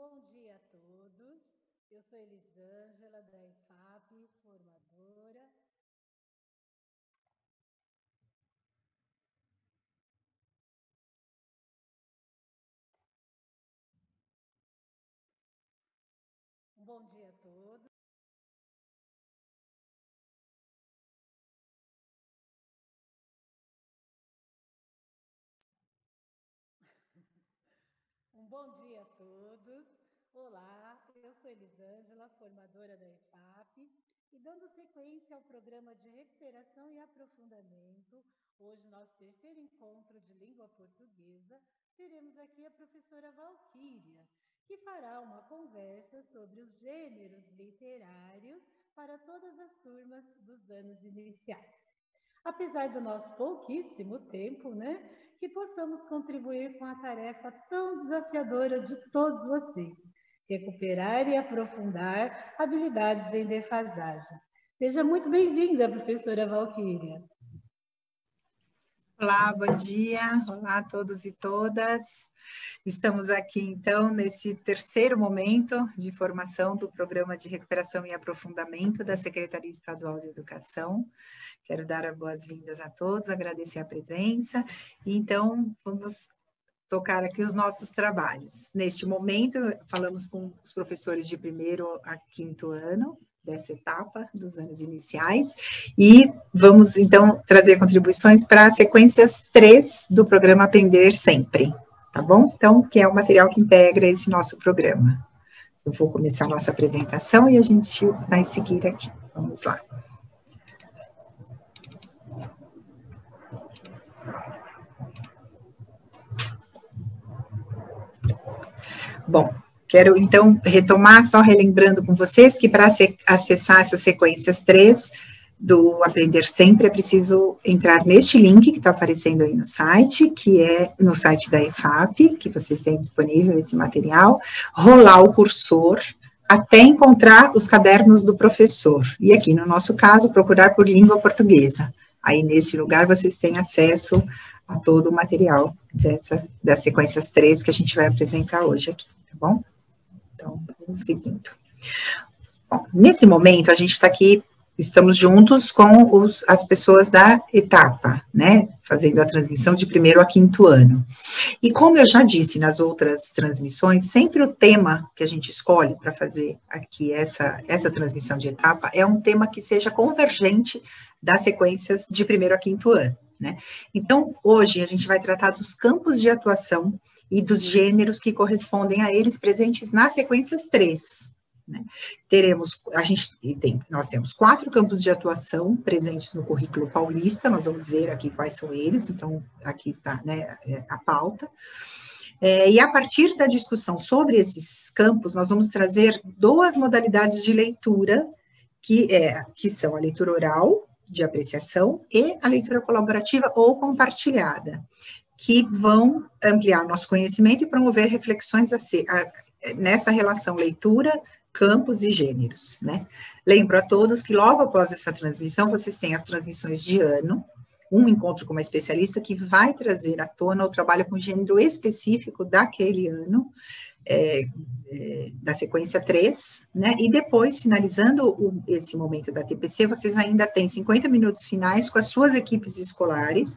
Bom dia a todos. Eu sou Elisângela, da EFAP, formadora. Bom dia a todos. Bom dia a todos. Olá, eu sou Elisângela, formadora da EFAP, e dando sequência ao programa de recuperação e aprofundamento, hoje, nosso terceiro encontro de língua portuguesa, teremos aqui a professora Valquíria, que fará uma conversa sobre os gêneros literários para todas as turmas dos anos iniciais. Apesar do nosso pouquíssimo tempo, né, que possamos contribuir com a tarefa tão desafiadora de todos vocês, recuperar e aprofundar habilidades em defasagem. Seja muito bem-vinda, professora Valquíria. Olá, bom dia. Olá a todos e todas. Estamos aqui, então, nesse terceiro momento de formação do Programa de Recuperação e Aprofundamento da Secretaria Estadual de Educação. Quero dar as boas-vindas a todos, agradecer a presença. E, então, vamos tocar aqui os nossos trabalhos. Neste momento, falamos com os professores de primeiro a quinto ano, dessa etapa dos anos iniciais, e vamos, então, trazer contribuições para as sequências 3 do programa Aprender Sempre, tá bom? Então, que é o material que integra esse nosso programa. Eu vou começar a nossa apresentação e a gente vai seguir aqui. Vamos lá. Bom, quero, então, retomar, só relembrando com vocês que para acessar essas sequências 3 do Aprender Sempre, é preciso entrar neste link que está aparecendo aí no site, que é no site da EFAP, que vocês têm disponível esse material, rolar o cursor até encontrar os cadernos do professor. E aqui, no nosso caso, procurar por língua portuguesa. Aí, nesse lugar, vocês têm acesso a todo o material das sequências 3 que a gente vai apresentar hoje aqui, tá bom? Então, vamos seguindo. Bom, nesse momento, a gente está aqui, estamos juntos com as pessoas da etapa, né? Fazendo a transmissão de primeiro a quinto ano. E como eu já disse nas outras transmissões, sempre o tema que a gente escolhe para fazer aqui essa transmissão de etapa é um tema que seja convergente das sequências de primeiro a quinto ano, né? Então, hoje a gente vai tratar dos campos de atuação e dos gêneros que correspondem a eles presentes nas sequências 3. Né? Nós temos 4 campos de atuação presentes no currículo paulista, nós vamos ver aqui quais são eles, então aqui está, né, a pauta. E a partir da discussão sobre esses campos, nós vamos trazer 2 modalidades de leitura, que são a leitura oral, de apreciação, e a leitura colaborativa ou compartilhada, que vão ampliar nosso conhecimento e promover reflexões nessa relação leitura, campos e gêneros, né? Lembro a todos que logo após essa transmissão, vocês têm as transmissões de ano, um encontro com uma especialista que vai trazer à tona o trabalho com gênero específico daquele ano, da sequência 3, né? E depois, finalizando esse momento da TPC, vocês ainda têm 50 minutos finais com as suas equipes escolares,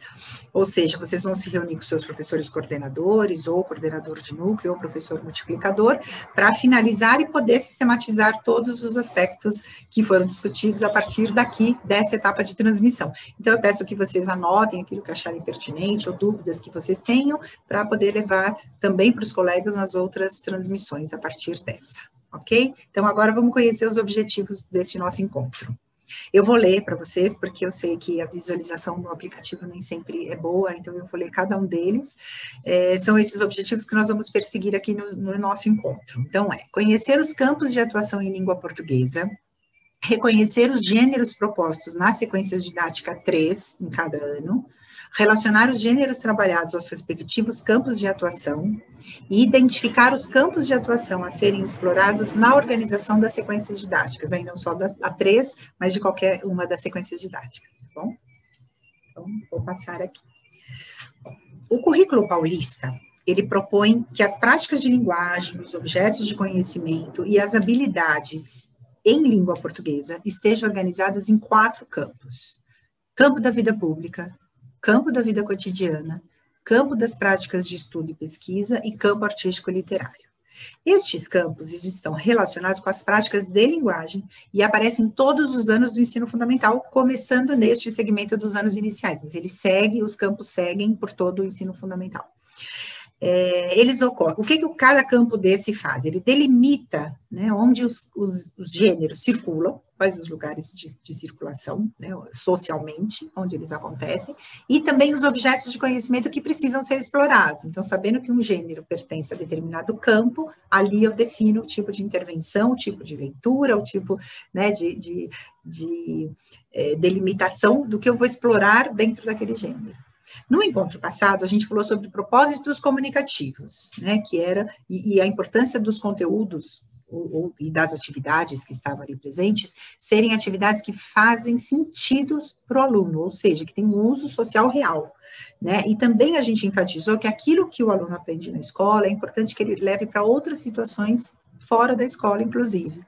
ou seja, vocês vão se reunir com seus professores coordenadores, ou coordenador de núcleo, ou professor multiplicador, para finalizar e poder sistematizar todos os aspectos que foram discutidos a partir daqui, dessa etapa de transmissão. Então, eu peço que vocês anotem aquilo que acharem pertinente, ou dúvidas que vocês tenham, para poder levar também para os colegas nas outras transmissões a partir dessa, ok? Então, agora vamos conhecer os objetivos deste nosso encontro. Eu vou ler para vocês, porque eu sei que a visualização no aplicativo nem sempre é boa, então eu vou ler cada um deles. São esses objetivos que nós vamos perseguir aqui no nosso encontro. Então, conhecer os campos de atuação em língua portuguesa, reconhecer os gêneros propostos nas sequências didáticas 3 em cada ano, relacionar os gêneros trabalhados aos respectivos campos de atuação e identificar os campos de atuação a serem explorados na organização das sequências didáticas, aí não só da 3, mas de qualquer uma das sequências didáticas, tá bom? Então, vou passar aqui. O currículo paulista, ele propõe que as práticas de linguagem, os objetos de conhecimento e as habilidades em língua portuguesa estejam organizadas em 4 campos: campo da vida pública, campo da vida cotidiana, campo das práticas de estudo e pesquisa e campo artístico e literário. Estes campos estão relacionados com as práticas de linguagem e aparecem todos os anos do ensino fundamental, começando neste segmento dos anos iniciais, mas os campos seguem por todo o ensino fundamental. Eles ocorrem. O que cada campo desse faz? Ele delimita, né, onde os gêneros circulam, quais os lugares de circulação, né, socialmente, onde eles acontecem, e também os objetos de conhecimento que precisam ser explorados. Então, sabendo que um gênero pertence a determinado campo, ali eu defino o tipo de intervenção, o tipo de leitura, o tipo, né, de delimitação do que eu vou explorar dentro daquele gênero. No encontro passado, a gente falou sobre propósitos comunicativos, né, que era, e a importância dos conteúdos e das atividades que estavam ali presentes, serem atividades que fazem sentido para o aluno, ou seja, que tem um uso social real, né, e também a gente enfatizou que aquilo que o aluno aprende na escola, é importante que ele leve para outras situações fora da escola, inclusive.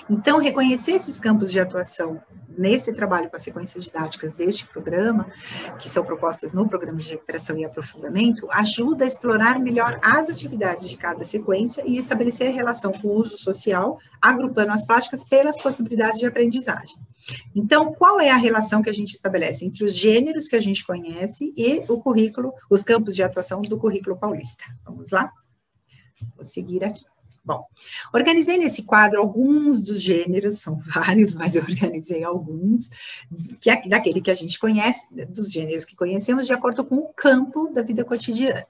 Então, reconhecer esses campos de atuação nesse trabalho com as sequências didáticas deste programa, que são propostas no programa de recuperação e aprofundamento, ajuda a explorar melhor as atividades de cada sequência e estabelecer a relação com o uso social, agrupando as práticas pelas possibilidades de aprendizagem. Então, qual é a relação que a gente estabelece entre os gêneros que a gente conhece e o currículo, os campos de atuação do currículo paulista? Vamos lá? Vou seguir aqui. Bom, organizei nesse quadro alguns dos gêneros, são vários, mas eu organizei alguns, daquele que a gente conhece, dos gêneros que conhecemos, de acordo com o campo da vida cotidiana.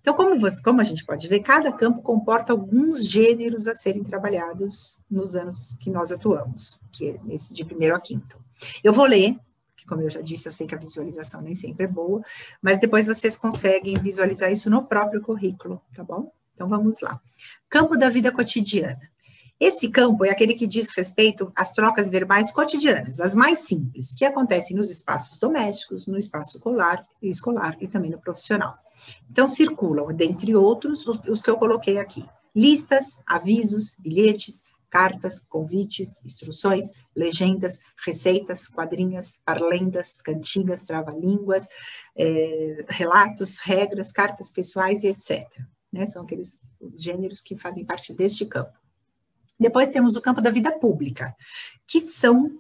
Então, como a gente pode ver, cada campo comporta alguns gêneros a serem trabalhados nos anos que nós atuamos, que é esse de 1º a 5º. Eu vou ler, porque como eu já disse, eu sei que a visualização nem sempre é boa, mas depois vocês conseguem visualizar isso no próprio currículo, tá bom? Então, vamos lá. Campo da vida cotidiana. Esse campo é aquele que diz respeito às trocas verbais cotidianas, as mais simples, que acontecem nos espaços domésticos, no espaço escolar e também no profissional. Então, circulam, dentre outros, os que eu coloquei aqui: listas, avisos, bilhetes, cartas, convites, instruções, legendas, receitas, quadrinhas, parlendas, cantigas, trava-línguas, relatos, regras, cartas pessoais e etc. Né, são aqueles gêneros que fazem parte deste campo. Depois temos o campo da vida pública, que são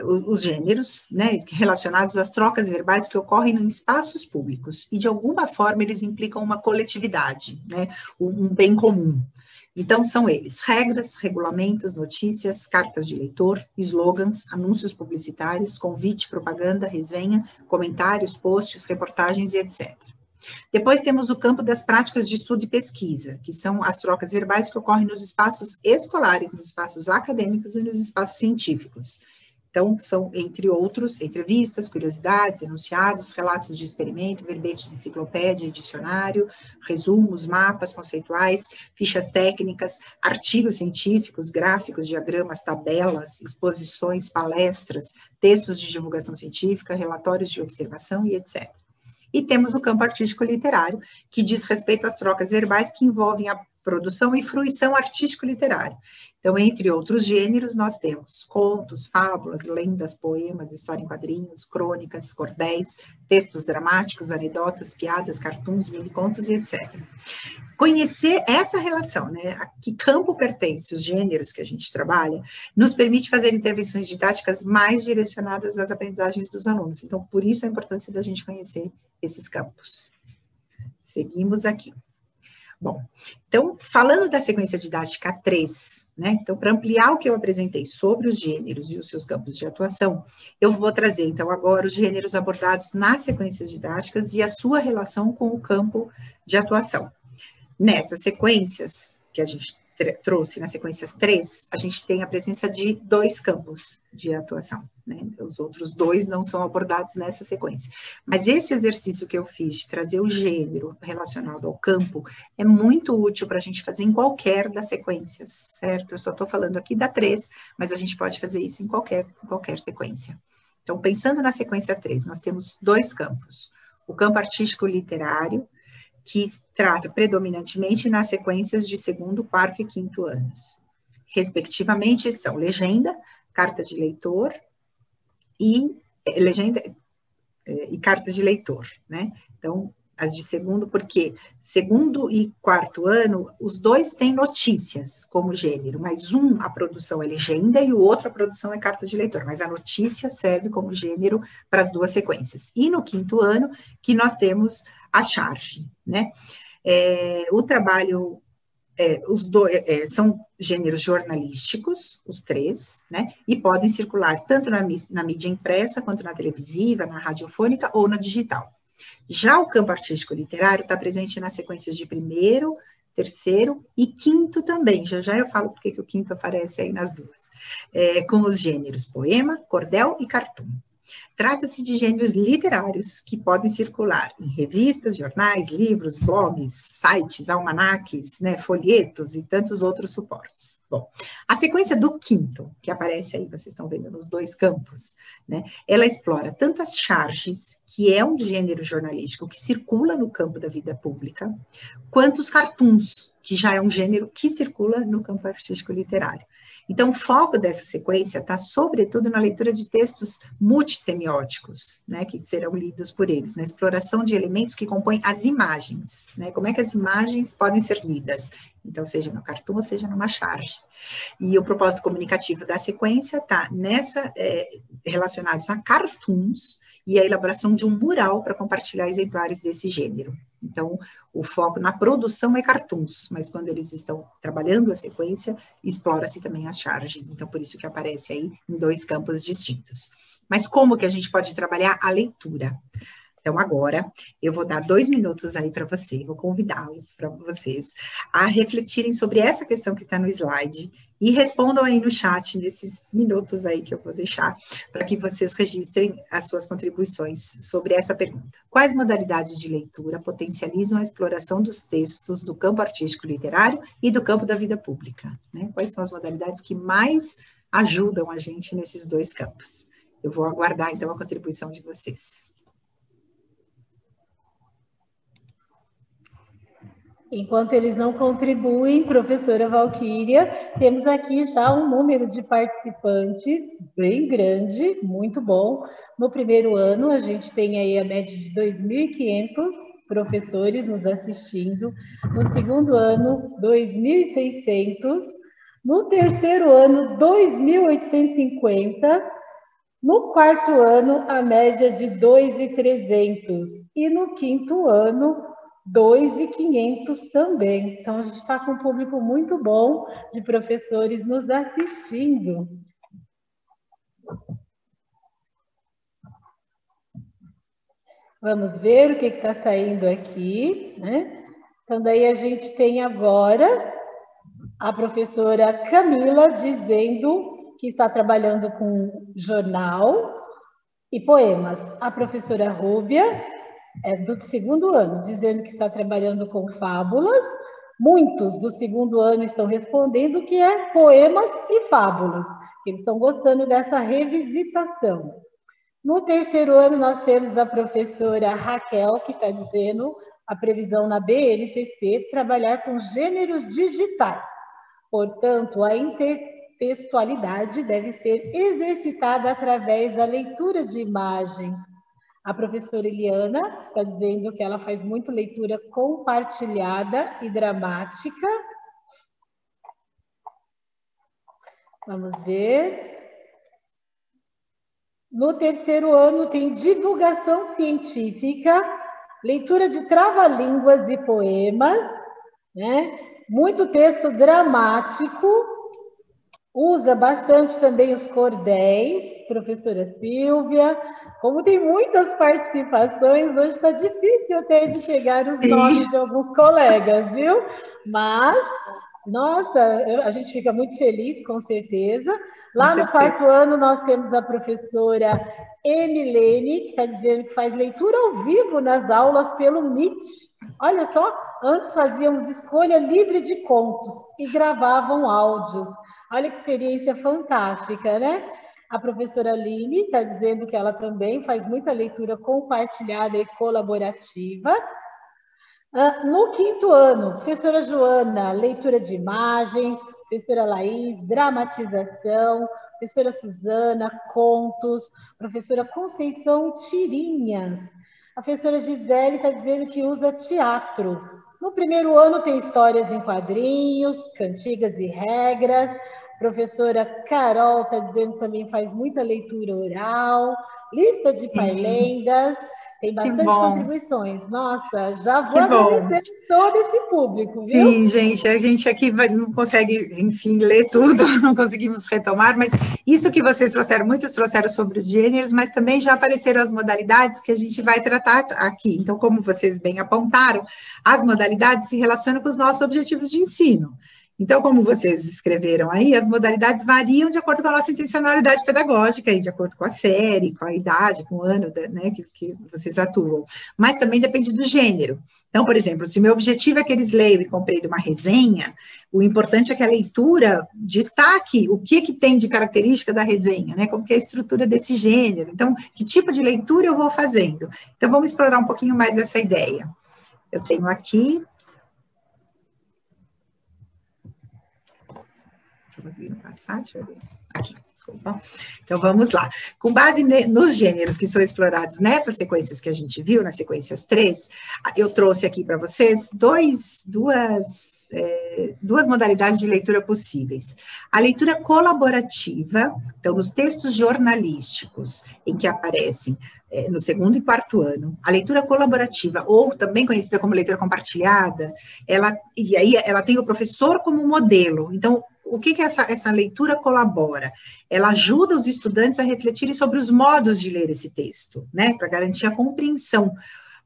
os gêneros, né, relacionados às trocas verbais que ocorrem em espaços públicos, e de alguma forma eles implicam uma coletividade, né, um bem comum. Então são eles: regras, regulamentos, notícias, cartas de leitor, slogans, anúncios publicitários, convite, propaganda, resenha, comentários, posts, reportagens e etc. Depois temos o campo das práticas de estudo e pesquisa, que são as trocas verbais que ocorrem nos espaços escolares, nos espaços acadêmicos e nos espaços científicos. Então, são, entre outros, entrevistas, curiosidades, enunciados, relatos de experimento, verbete de enciclopédia e dicionário, resumos, mapas conceituais, fichas técnicas, artigos científicos, gráficos, diagramas, tabelas, exposições, palestras, textos de divulgação científica, relatórios de observação e etc. E temos o campo artístico-literário, que diz respeito às trocas verbais que envolvem a produção e fruição artístico-literária. Então, entre outros gêneros, nós temos contos, fábulas, lendas, poemas, história em quadrinhos, crônicas, cordéis, textos dramáticos, anedotas, piadas, cartoons, mini-contos e etc. Conhecer essa relação, né, a que campo pertence os gêneros que a gente trabalha, nos permite fazer intervenções didáticas mais direcionadas às aprendizagens dos alunos. Então, por isso a importância da gente conhecer esses campos. Seguimos aqui. Bom, então, falando da sequência didática 3, né, então, para ampliar o que eu apresentei sobre os gêneros e os seus campos de atuação, eu vou trazer, então, agora os gêneros abordados nas sequências didáticas e a sua relação com o campo de atuação. Nessas sequências que a gente trouxe, nas sequências 3, a gente tem a presença de 2 campos de atuação, né? Os outros 2 não são abordados nessa sequência. Mas esse exercício que eu fiz de trazer o gênero relacionado ao campo é muito útil para a gente fazer em qualquer das sequências, certo? Eu só estou falando aqui da 3, mas a gente pode fazer isso em qualquer sequência. Então, pensando na sequência 3, nós temos 2 campos: o campo artístico literário, que trata predominantemente nas sequências de segundo, quarto e quinto anos. Respectivamente, são legenda, carta de leitor e legenda e carta de leitor, né? Então, as de segundo, porque segundo e quarto ano, os dois têm notícias como gênero, mas a produção é legenda e o outro a produção é carta de leitor, mas a notícia serve como gênero para as duas sequências. E no quinto ano, que nós temos a charge, né? O trabalho, os dois são gêneros jornalísticos, os três, né? E podem circular tanto na mídia impressa, quanto na televisiva, na radiofônica ou na digital. Já o campo artístico literário está presente nas sequências de primeiro, terceiro e quinto também. Já eu falo porque que o quinto aparece aí nas duas. Com os gêneros poema, cordel e cartoon. Trata-se de gêneros literários que podem circular em revistas, jornais, livros, blogs, sites, almanaques, né, folhetos e tantos outros suportes. Bom, a sequência do quinto, que aparece aí, vocês estão vendo nos dois campos, né, ela explora tanto as charges, que é um gênero jornalístico que circula no campo da vida pública, quanto os cartoons, que já é um gênero que circula no campo artístico literário. Então, o foco dessa sequência está, sobretudo, na leitura de textos multissemióticos, né, que serão lidos por eles, na exploração de elementos que compõem as imagens, né, como é que as imagens podem ser lidas, então, seja no cartoon, ou seja numa charge. E o propósito comunicativo da sequência está relacionados a cartoons e a elaboração de um mural para compartilhar exemplares desse gênero. Então, o foco na produção é cartoons, mas quando eles estão trabalhando a sequência, explora-se também as charges, então por isso que aparece aí em dois campos distintos. Mas como que a gente pode trabalhar a leitura? Então, agora, eu vou dar 2 minutos aí para você, vou convidá-los para vocês a refletirem sobre essa questão que está no slide e respondam aí no chat nesses minutos aí que eu vou deixar para que vocês registrem as suas contribuições sobre essa pergunta. Quais modalidades de leitura potencializam a exploração dos textos do campo artístico literário e do campo da vida pública, né? Quais são as modalidades que mais ajudam a gente nesses dois campos? Eu vou aguardar, então, a contribuição de vocês. Enquanto eles não contribuem, professora Valquíria, temos aqui já um número de participantes bem grande, muito bom. No primeiro ano, a gente tem aí a média de 2.500 professores nos assistindo. No segundo ano, 2.600. No terceiro ano, 2.850. No quarto ano, a média de 2.300. E no quinto ano, 2.500 também. Então, a gente está com um público muito bom de professores nos assistindo. Vamos ver o que está saindo aqui, né? Então, daí a gente tem agora a professora Camila dizendo que está trabalhando com jornal e poemas. A professora Rúbia do segundo ano, dizendo que está trabalhando com fábulas. Muitos do segundo ano estão respondendo que é poemas e fábulas, que eles estão gostando dessa revisitação. No terceiro ano, nós temos a professora Raquel, que está dizendo a previsão na BNCC, trabalhar com gêneros digitais. Portanto, a intertextualidade deve ser exercitada através da leitura de imagens. A professora Eliana está dizendo que ela faz muito leitura compartilhada e dramática. Vamos ver. No terceiro ano tem divulgação científica, leitura de trava-línguas e poemas, né? Muito texto dramático, usa bastante também os cordéis, professora Silvia. Como tem muitas participações, hoje está difícil até de pegar os nomes de alguns colegas, viu? Mas, nossa, a gente fica muito feliz, com certeza. Lá no quarto ano, nós temos a professora Emilene, que está dizendo que faz leitura ao vivo nas aulas pelo Meet. Olha só, antes fazíamos escolha livre de contos e gravavam áudios. Olha que experiência fantástica, né? A professora Aline está dizendo que ela também faz muita leitura compartilhada e colaborativa. No quinto ano, professora Joana, leitura de imagens, professora Laís, dramatização, professora Suzana, contos, professora Conceição, tirinhas. A professora Gisele está dizendo que usa teatro. No primeiro ano tem histórias em quadrinhos, cantigas e regras. Professora Carol está dizendo que também faz muita leitura oral, lista de Sim, parlendas. Tem que bastante bom, contribuições. Nossa, já vou que bom. agradecer todo esse público, viu? Sim, gente, a gente aqui não consegue, enfim, ler tudo, não conseguimos retomar, mas isso que vocês trouxeram, muitos trouxeram sobre os gêneros, mas também já apareceram as modalidades que a gente vai tratar aqui. Então, como vocês bem apontaram, as modalidades se relacionam com os nossos objetivos de ensino. Então, como vocês escreveram aí, as modalidades variam de acordo com a nossa intencionalidade pedagógica e de acordo com a série, com a idade, com o ano, né, que vocês atuam. Mas também depende do gênero. Então, por exemplo, se o meu objetivo é que eles leiam e compreendam uma resenha, o importante é que a leitura destaque o que tem de característica da resenha, né? Como que é a estrutura desse gênero. Então, que tipo de leitura eu vou fazendo? Então, vamos explorar um pouquinho mais essa ideia. Eu tenho aqui... Estou conseguindo passar? Deixa eu ver. Aqui. Desculpa. Então, vamos lá. Com base nos gêneros que são explorados nessas sequências que a gente viu, nas sequências 3, eu trouxe aqui para vocês duas modalidades de leitura possíveis. A leitura colaborativa, então, nos textos jornalísticos, em que aparecem no segundo e quarto ano, a leitura colaborativa, ou também conhecida como leitura compartilhada, e aí ela tem o professor como modelo. Então, o que essa leitura colabora? Ela ajuda os estudantes a refletirem sobre os modos de ler esse texto, né, para garantir a compreensão,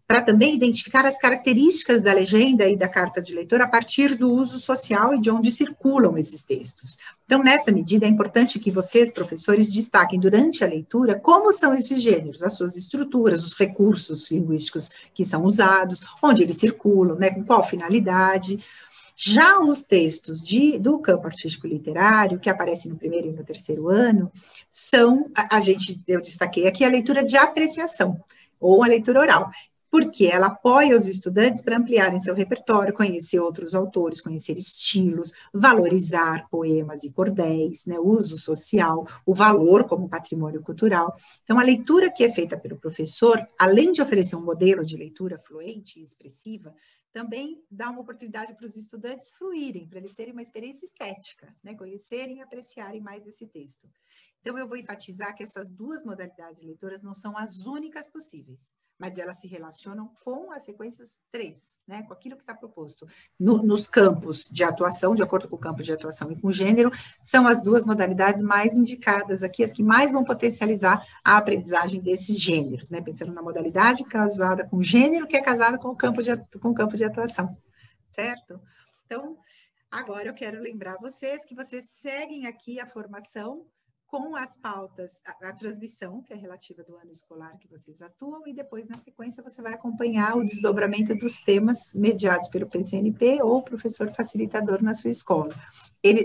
para também identificar as características da legenda e da carta de leitor a partir do uso social e de onde circulam esses textos. Então, nessa medida, é importante que vocês, professores, destaquem durante a leitura como são esses gêneros, as suas estruturas, os recursos linguísticos que são usados, onde eles circulam, né, com qual finalidade. Já os textos do campo artístico literário, que aparecem no primeiro e no terceiro ano, são, eu destaquei aqui a leitura de apreciação, ou a leitura oral, porque ela apoia os estudantes para ampliarem seu repertório, conhecer outros autores, conhecer estilos, valorizar poemas e cordéis, né, uso social, o valor como patrimônio cultural. Então, a leitura que é feita pelo professor, além de oferecer um modelo de leitura fluente e expressiva, também dá uma oportunidade para os estudantes fluírem, para eles terem uma experiência estética, né, conhecerem e apreciarem mais esse texto. Então, eu vou enfatizar que essas duas modalidades de leituras não são as únicas possíveis, mas elas se relacionam com as sequências 3, né, com aquilo que está proposto. Nos campos de atuação, de acordo com o campo de atuação e com o gênero, são as duas modalidades mais indicadas aqui, as que mais vão potencializar a aprendizagem desses gêneros, né, pensando na modalidade casada com o gênero, que é casada com o campo de atuação, certo? Então, agora eu quero lembrar vocês que vocês seguem aqui a formação com as pautas, a transmissão, que é relativa do ano escolar que vocês atuam, e depois, na sequência, você vai acompanhar o desdobramento dos temas mediados pelo PCNP ou professor facilitador na sua escola.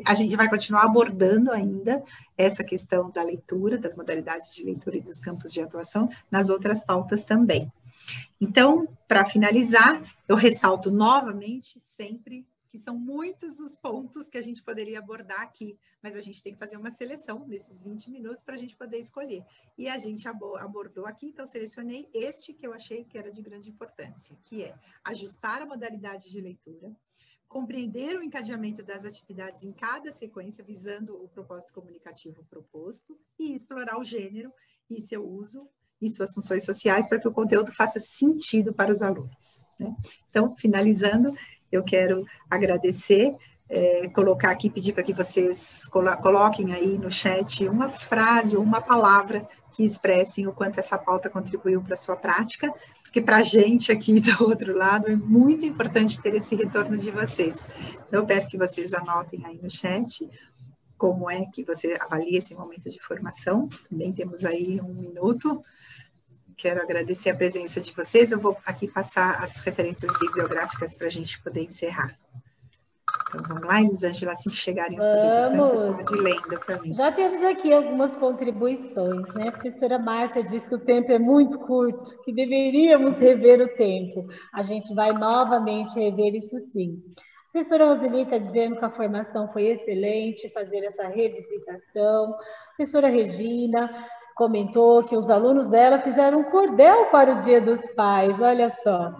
A gente vai continuar abordando ainda essa questão da leitura, das modalidades de leitura e dos campos de atuação, nas outras pautas também. Então, para finalizar, eu ressalto novamente sempre que são muitos os pontos que a gente poderia abordar aqui, mas a gente tem que fazer uma seleção desses 20 minutos para a gente poder escolher. E a gente abordou aqui, então selecionei este que eu achei que era de grande importância, que é ajustar a modalidade de leitura, compreender o encadeamento das atividades em cada sequência, visando o propósito comunicativo proposto, e explorar o gênero e seu uso e suas funções sociais para que o conteúdo faça sentido para os alunos, né? Então, finalizando, eu quero agradecer, colocar aqui, pedir para que vocês coloquem aí no chat uma frase ou uma palavra que expressem o quanto essa pauta contribuiu para a sua prática, porque para a gente aqui do outro lado é muito importante ter esse retorno de vocês. Então, eu peço que vocês anotem aí no chat como é que você avalia esse momento de formação. Também temos aí 1 minuto. Quero agradecer a presença de vocês. Eu vou aqui passar as referências bibliográficas para a gente poder encerrar. Então, vamos lá, Elisângela, assim que chegarem as contribuições, você pode ir lendo para mim. Já temos aqui algumas contribuições, né? A professora Marta disse que o tempo é muito curto, que deveríamos rever o tempo. A gente vai novamente rever isso sim. A professora Roseli está dizendo que a formação foi excelente, fazer essa revisitação. A professora Regina comentou que os alunos dela fizeram um cordel para o Dia dos Pais, olha só.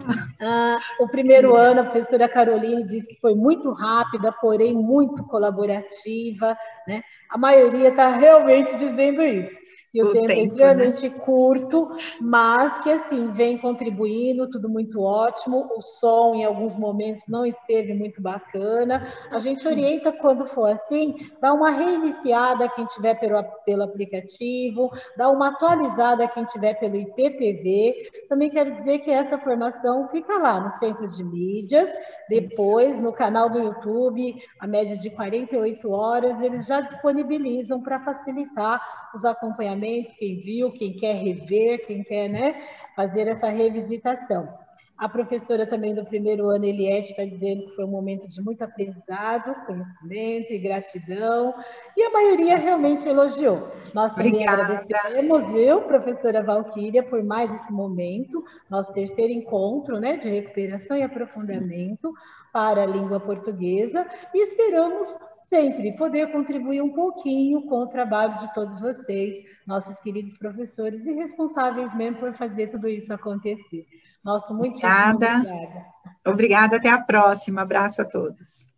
O primeiro ano, a professora Caroline disse que foi muito rápida, porém muito colaborativa, né? A maioria está realmente dizendo isso. Que o tempo é extremamente curto, mas que, assim, vem contribuindo, tudo muito ótimo. O som, em alguns momentos, não esteve muito bacana. A gente orienta, quando for assim, dá uma reiniciada quem tiver pelo aplicativo, dá uma atualizada quem tiver pelo IPTV. Também quero dizer que essa formação fica lá no Centro de Mídias, depois no canal do YouTube, a média de 48 horas, eles já disponibilizam para facilitar os acompanhamentos, quem viu, quem quer rever, quem quer, né, fazer essa revisitação. A professora também do primeiro ano, Eliette, está dizendo que foi um momento de muito aprendizado, conhecimento e gratidão, e a maioria realmente elogiou. Nós também agradecemos, viu, professora Valquíria, por mais esse momento, nosso terceiro encontro, né, de recuperação e aprofundamento para a língua portuguesa, e esperamos sempre poder contribuir um pouquinho com o trabalho de todos vocês, nossos queridos professores e responsáveis mesmo por fazer tudo isso acontecer. Nosso muitíssimo obrigada. Obrigada, até a próxima. Abraço a todos.